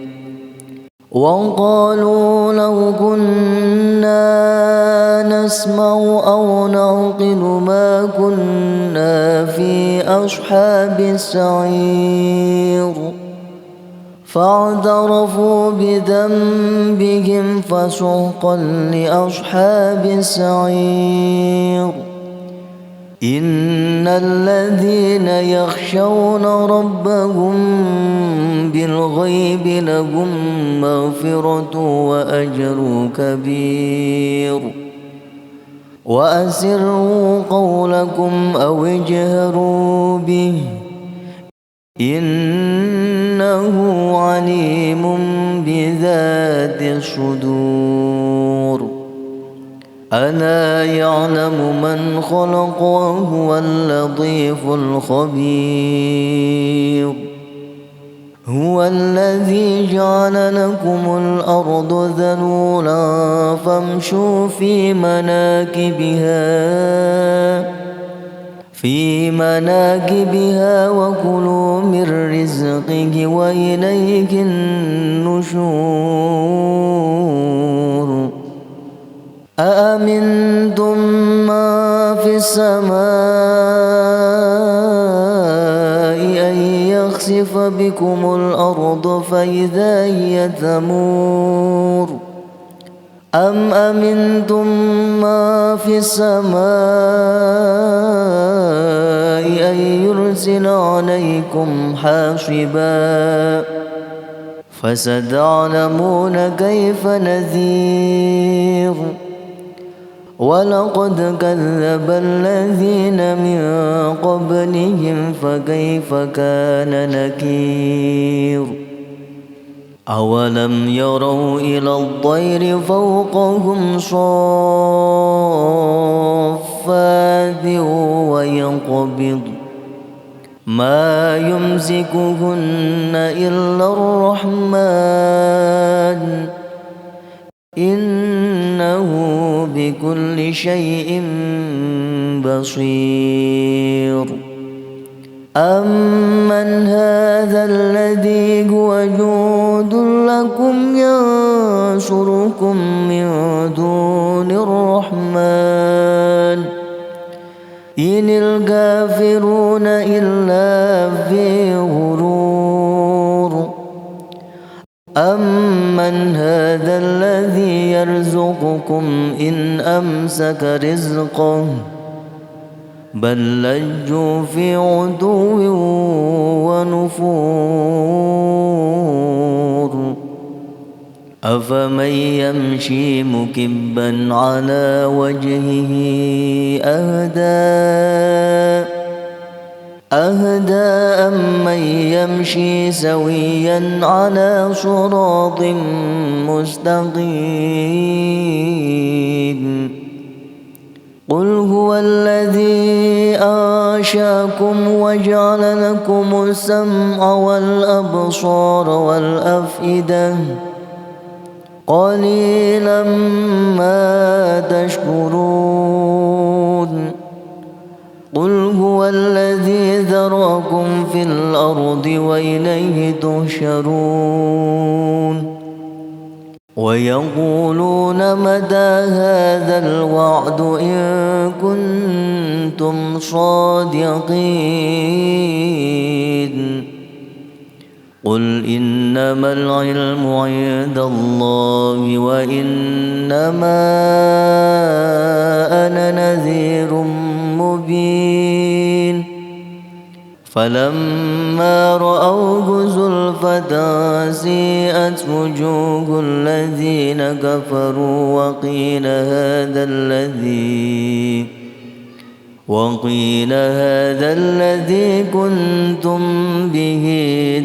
وقالوا لو كنا نسمع أو نعقل ما كنا في أصحاب السعير فاعترفوا بذنبهم فسحقا لأصحاب السعير إن الذين يخشون ربهم بالغيب لهم مغفرة وأجر كبير وأسروا قولكم أو اجهروا به إنه عليم بذات الصدور ألا يعلم من خلق وهو اللطيف الخبير هو الذي جعل لكم الأرض ذلولا فامشوا في مناكبها وكلوا من رزقه وإليه النشور أأمنتم ما في السماء أن يخسف بكم الأرض فإذا هي تمور أم أمنتم ما في السماء أن يرسل عليكم حاصبا فستعلمون كيف نذير ولقد كذب الذين من قبلهم فكيف كان نكير أولم يروا إلى الطير فوقهم صافات ويقبض ما يمسكهن إلا الرحمن إنه بكل شيء بصير. أمن هذا الذي هو جند لكم ينصركم من دون الرحمن إن الكافرون إلا في غرور. أمن هذا الذي يرزقكم إن أمسك رزقه بل لجوا في عتو ونفور. أفمن يمشي مكبا على وجهه أهدى أمن يمشي سويا على صراط مستقيم. قل هو الذي أنشأكم وجعل لكم السمع والأبصار والأفئدة قليلا ما تشكرون. قل هو الذي ذرأكم في الأرض وإليه تحشرون. ويقولون متى هذا الوعد إن كنتم صادقين. قل إنما العلم عند الله وإنما أنا نذير مبين. فلما رأوه زلفة سيئت وجوه الذين كفروا وقيل هذا الذي كنتم به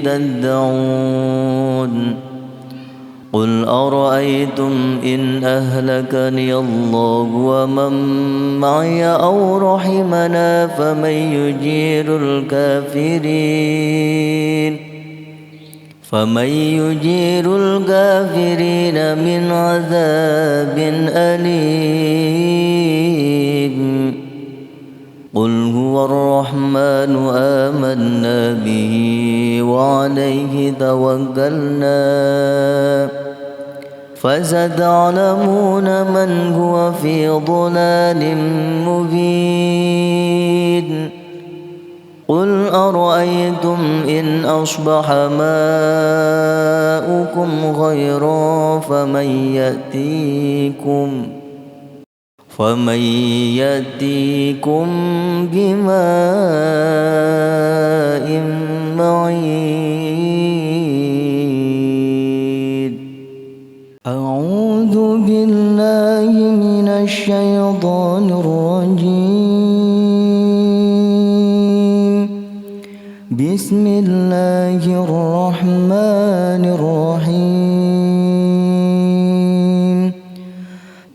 تدعون. قل أرأيتم إن أهلكني الله ومن معي أو رحمنا فمن يجير الكافرين من عذاب أليم. قل هو الرحمن آمنا به وعليه توكلنا فستعلمون من هو في ضلال مبين. قل أرأيتم إن أصبح ماؤكم غيرا فمن يأتيكم بماء معين. أعوذ بالله من الشيطان الرجيم. بسم الله الرحمن الرحيم.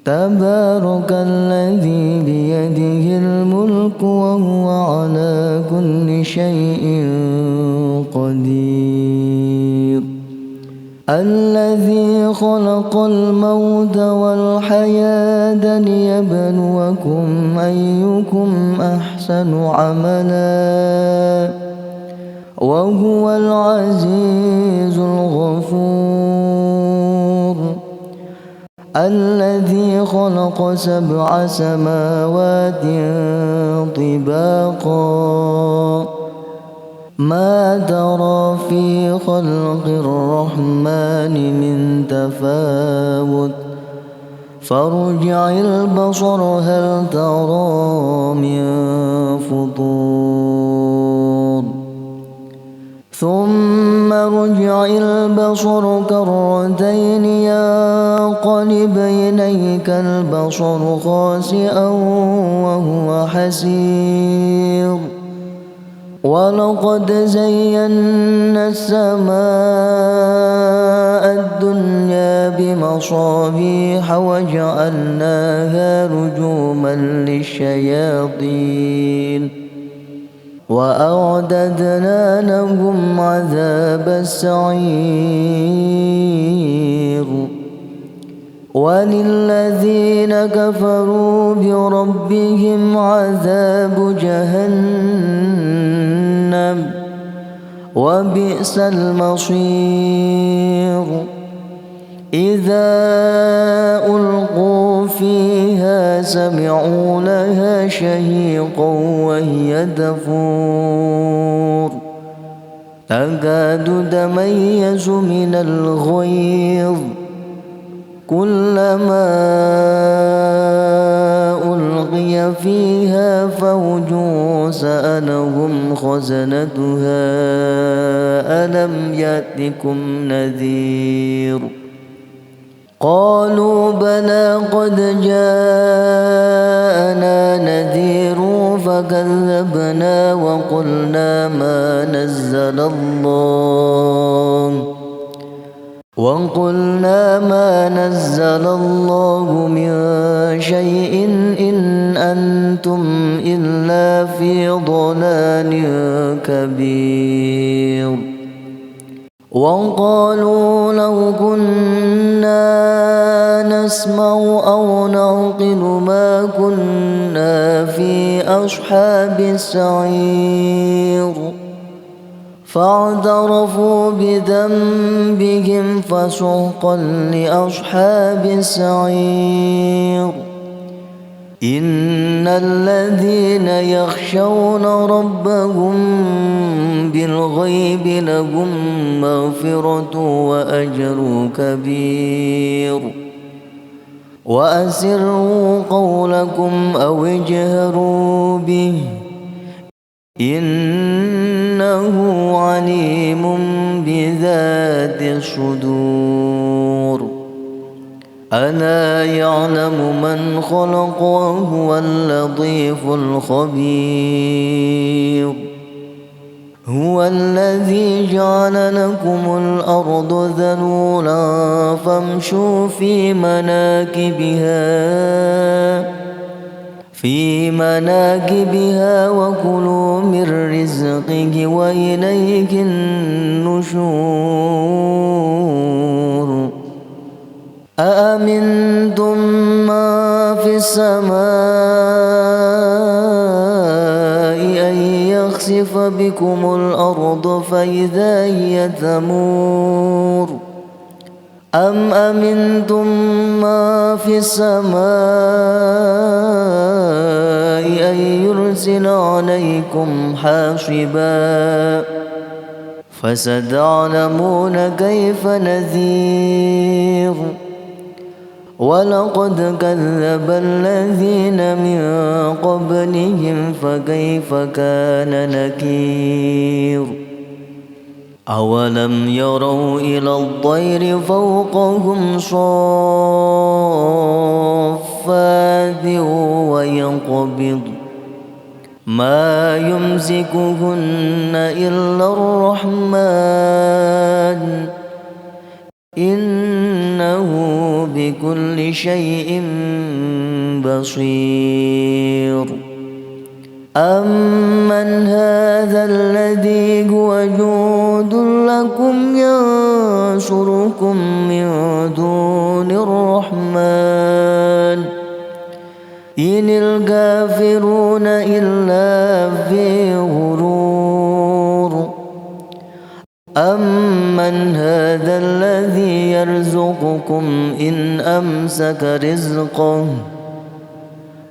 تبارك الذي بيده الملك وهو على كل شيء قدير. الذي خلق الموت والحياة ليبلوكم أيكم أحسن عملا وهو العزيز الغفور. الذي خلق 7 سماوات طباقا ما ترى في خلق الرحمن من تفاوت فارجع البصر هل ترى من فطور ثم ارجع البصر كرتين ينقلب إليك البصر خاسئا وهو حسير. ولقد زينا السماء الدنيا بمصابيح وجعلناها رجوما للشياطين وأعددنا لهم عذاب السعير. وللذين كفروا بربهم عذاب جهنم وبئس المصير إذا ألقوا فيها سمعوا لها شهيقا وهي تفور تكاد تميز من الغيظ كلما ألقي فيها فوج سألهم خزنتها ألم يأتكم نذير قالوا بلى قد جاءنا نذير فكذبنا وقلنا ما نزل الله من شيء إن أنتم إلا في ضلال كبير وقالوا لو كنا نسمع أو نعقل ما كنا في أصحاب السعير فاعترفوا بذنبهم فسحقا لأصحاب السعير إن الذين يخشون ربهم بالغيب لهم مغفرة وأجر كبير وأسروا قولكم أو اجهروا به إنه عليم بذات الصدور ألا يعلم من خلق وهو اللطيف الخبير هو الذي جعل لكم الأرض ذلولا فامشوا في مناكبها وكلوا من رزقه وإليه النشور أأمنتم ما في السماء أن يخسف بكم الأرض فإذا هي تمور أم أمنتم ما في السماء أن يرسل عليكم حاصبا فستعلمون كيف نذير ولقد كذب الذين من قبلهم فكيف كان نكير أولم يروا إلى الطير فوقهم صافات ويقبض ما يمسكهن إلا الرحمن إنه بكل شيء بصير أمن هذا الذي هو جود لكم ينصركم من دون الرحمن إن الكافرون إلا في غرور أمن هذا الذي يرزقكم إن أمسك رزقه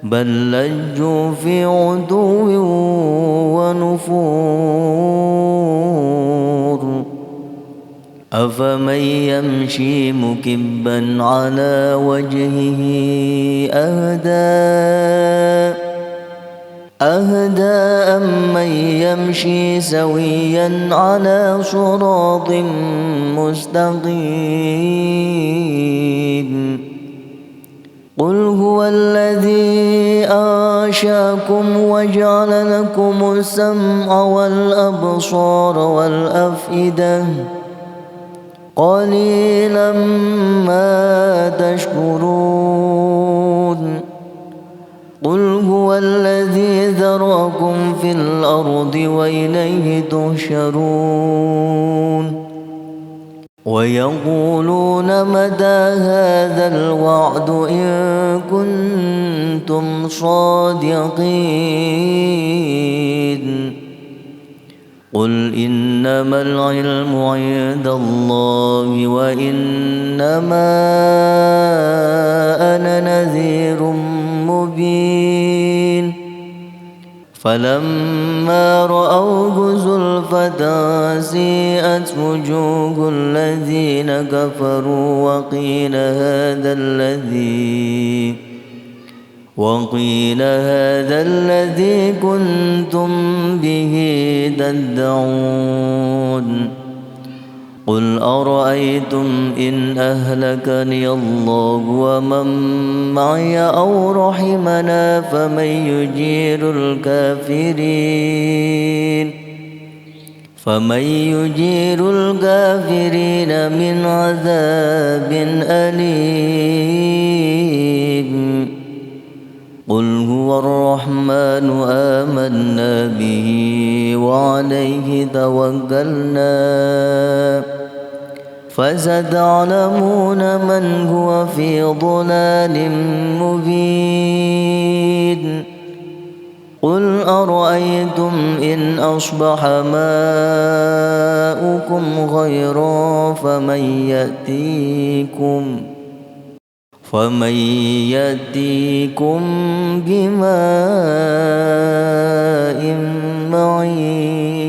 بل لجوا في عتو ونفور أفمن يمشي مكبا على وجهه أهدى أمن يمشي سويا على صراط مستقيم قل هو الذي أنشأكم وجعل لكم السمع والأبصار والأفئدة قليلا ما تشكرون قل هو الذي ذرأكم في الأرض وإليه تحشرون ويقولون متى هذا الوعد إن كنتم صادقين قل إنما العلم عند الله وإنما أنا نذير مبين فلما رأوه زلفة سيئت وجوه الذين كفروا وقيل هذا الذي كنتم به تدعون قل أرأيتم إن أهلكني الله ومن معي أو رحمنا فمن يجير الكافرين من عذاب أليم قل هو الرحمن آمنا به وعليه توكلنا فستعلمون من هو في ضلال مبين قل أرأيتم إن أصبح ماؤكم غيرا فمن يأتيكم بماء معين